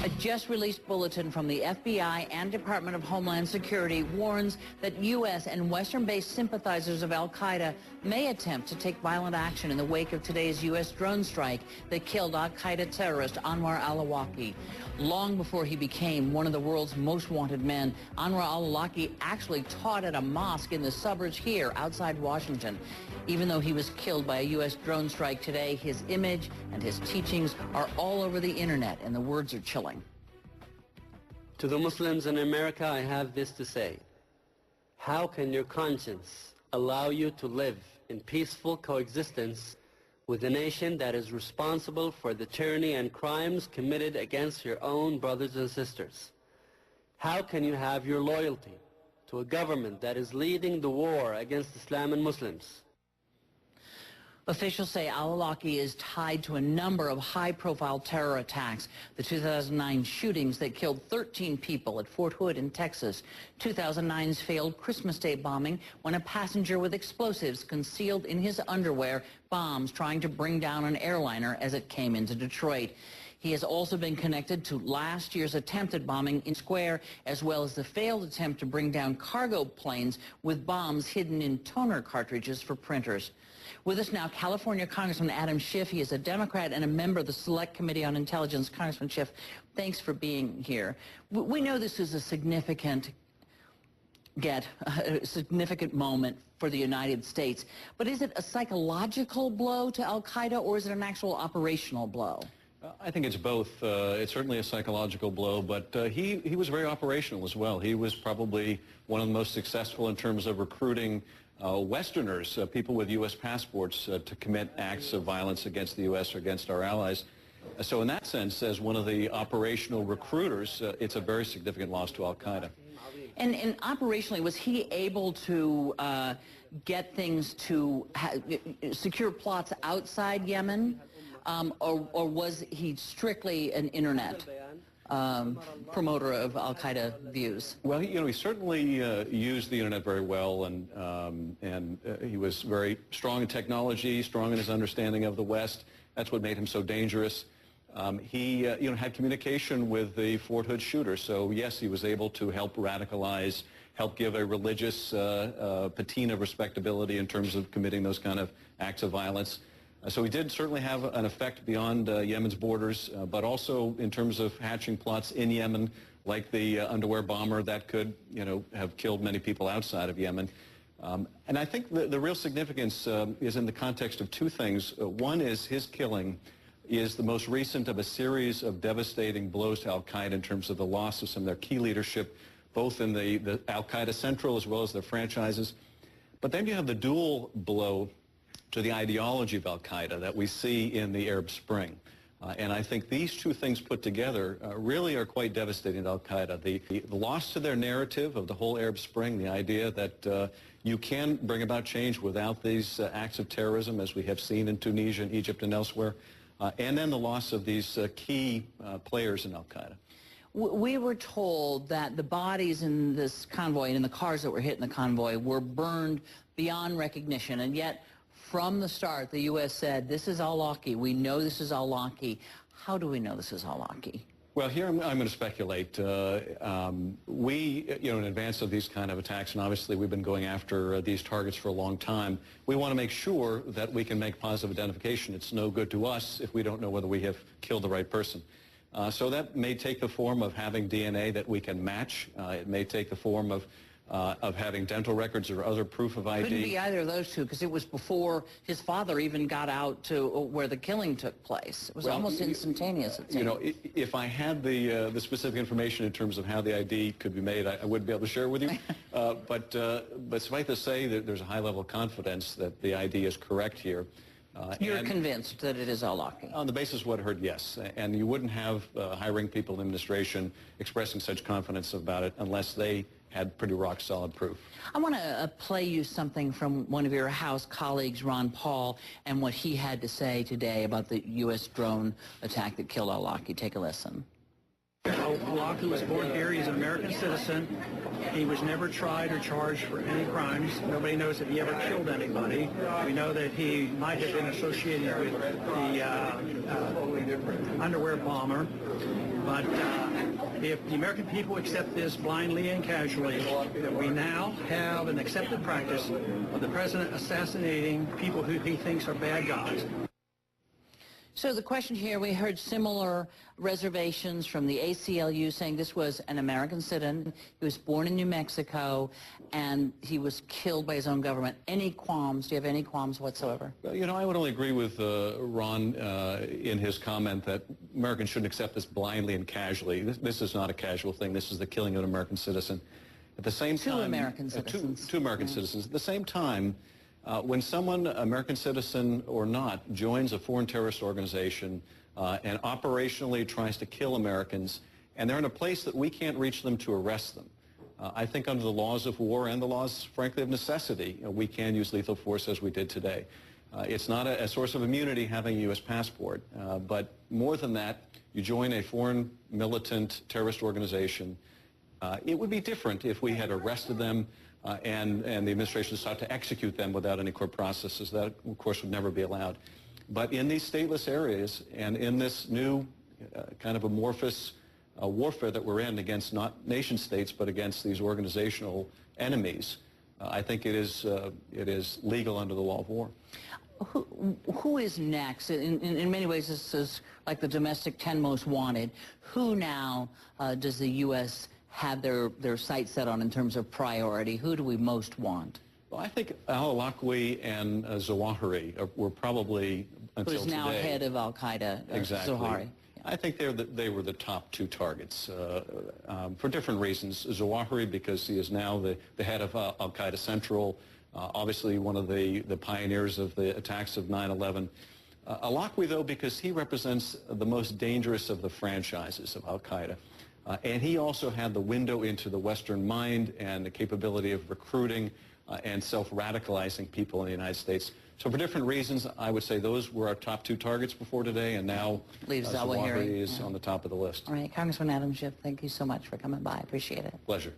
A just-released bulletin from the FBI and Department of Homeland Security warns that U.S. and Western-based sympathizers of al-Qaeda may attempt to take violent action in the wake of today's U.S. drone strike that killed al-Qaeda terrorist Anwar al-Awlaki. Long before he became one of the world's most wanted men, Anwar al-Awlaki actually taught at a mosque in the suburbs here outside Washington. Even though he was killed by a U.S. drone strike today, his image and his teachings are all over the internet, and the words are chilling. To the Muslims in America, I have this to say. How can your conscience allow you to live in peaceful coexistence with a nation that is responsible for the tyranny and crimes committed against your own brothers and sisters? How can you have your loyalty to a government that is leading the war against Islam and Muslims? Officials say al-Awlaki is tied to a number of high-profile terror attacks. The 2009 shootings that killed 13 people at Fort Hood in Texas. 2009's failed Christmas Day bombing when a passenger with explosives concealed in his underwear bombs trying to bring down an airliner as it came into Detroit. He has also been connected to last year's attempted bombing in Square, as well as the failed attempt to bring down cargo planes with bombs hidden in toner cartridges for printers. With us now, California Congressman Adam Schiff. He is a Democrat and a member of the Select Committee on Intelligence. Congressman Schiff, thanks for being here. We know this is a significant moment for the United States, but is it a psychological blow to al-Qaeda, or is it an actual operational blow? I think it's both. It's certainly a psychological blow, but he was very operational as well. He was probably one of the most successful in terms of recruiting Westerners, people with U.S. passports, to commit acts of violence against the U.S. or against our allies. So in that sense, as one of the operational recruiters, it's a very significant loss to al-Qaeda. And operationally, was he able to get things to secure plots outside Yemen, or was he strictly an internet promoter of al-Qaeda views? Well, he certainly used the internet very well, and he was very strong in technology, strong in his understanding of the West. That's what made him so dangerous. He had communication with the Fort Hood shooter, so yes, he was able to help radicalize, help give a religious patina of respectability in terms of committing those kind of acts of violence. So he did certainly have an effect beyond Yemen's borders, but also in terms of hatching plots in Yemen, like the underwear bomber that could, have killed many people outside of Yemen. And I think the real significance is in the context of two things. One is his killing is the most recent of a series of devastating blows to al-Qaeda in terms of the loss of some of their key leadership, both in the al-Qaeda Central as well as their franchises. But then you have the dual blow to the ideology of al-Qaeda that we see in the Arab Spring. And I think these two things put together really are quite devastating to al-Qaeda. The loss to their narrative of the whole Arab Spring, the idea that you can bring about change without these acts of terrorism, as we have seen in Tunisia and Egypt and elsewhere, and then the loss of these key players in al-Qaeda. We were told that the bodies in this convoy and in the cars that were hit in the convoy were burned beyond recognition, and yet from the start, the U.S. said, this is al-Awlaki. We know this is al-Awlaki. How do we know this is al-Awlaki? Well, here I'm going to speculate. We, in advance of these kind of attacks, and obviously we've been going after these targets for a long time, we want to make sure that we can make positive identification. It's no good to us if we don't know whether we have killed the right person. So that may take the form of having DNA that we can match. It may take the form of having dental records or other proof of ID. Couldn't be either of those two, because it was before his father even got out to where the killing took place. It was almost instantaneous, it seemed. If I had the specific information in terms of how the ID could be made, I wouldn't be able to share it with you. But suffice to say that there's a high level of confidence that the ID is correct here. You're convinced that it is al-Awlaki? On the basis of what I heard, yes. And you wouldn't have high-ranking people in the administration expressing such confidence about it unless they had pretty rock-solid proof. I want to play you something from one of your House colleagues, Ron Paul, and what he had to say today about the U.S. drone attack that killed al-Awlaki. Take a listen. al-Awlaki was born here. He's an American citizen. He was never tried or charged for any crimes. Nobody knows if he ever killed anybody. We know that he might have been associated with the underwear bomber. But if the American people accept this blindly and casually, that we now have an accepted practice of the president assassinating people who he thinks are bad guys. So the question here, we heard similar reservations from the ACLU saying this was an American citizen. He was born in New Mexico, and he was killed by his own government. Any qualms? Do you have any qualms whatsoever? Well, you know, I would only agree with Ron in his comment that Americans shouldn't accept this blindly and casually. This is not a casual thing. This is the killing of an American citizen. At the same time, two American citizens. Two American citizens. At the same time, when someone, American citizen or not, joins a foreign terrorist organization and operationally tries to kill Americans, and they're in a place that we can't reach them to arrest them, I think under the laws of war and the laws, frankly, of necessity, we can use lethal force as we did today. It's not a source of immunity having a U.S. passport, but more than that, you join a foreign militant terrorist organization. It would be different if we had arrested them and the administration sought to execute them without any court processes. That, of course, would never be allowed. But in these stateless areas and in this new kind of amorphous warfare that we're in against not nation states but against these organizational enemies, I think it is legal under the law of war. Who is next? In many ways, this is like the domestic 10 most wanted. Who now does the U.S. have their sights set on in terms of priority? Who do we most want? Well, I think al-Awlaki and Zawahiri were probably, until today... Who's now head of al-Qaeda, exactly. Zawahiri. I think they were the top two targets for different reasons. Zawahiri, because he is now the head of al-Qaeda Central, obviously one of the pioneers of the attacks of 9/11. Al-Awlaki, though, because he represents the most dangerous of the franchises of al-Qaeda. And he also had the window into the Western mind and the capability of recruiting and self-radicalizing people in the United States. So for different reasons, I would say those were our top two targets before today, and now Zawahiri is on the top of the list. All right, Congressman Adam Schiff, thank you so much for coming by. I appreciate it. Pleasure.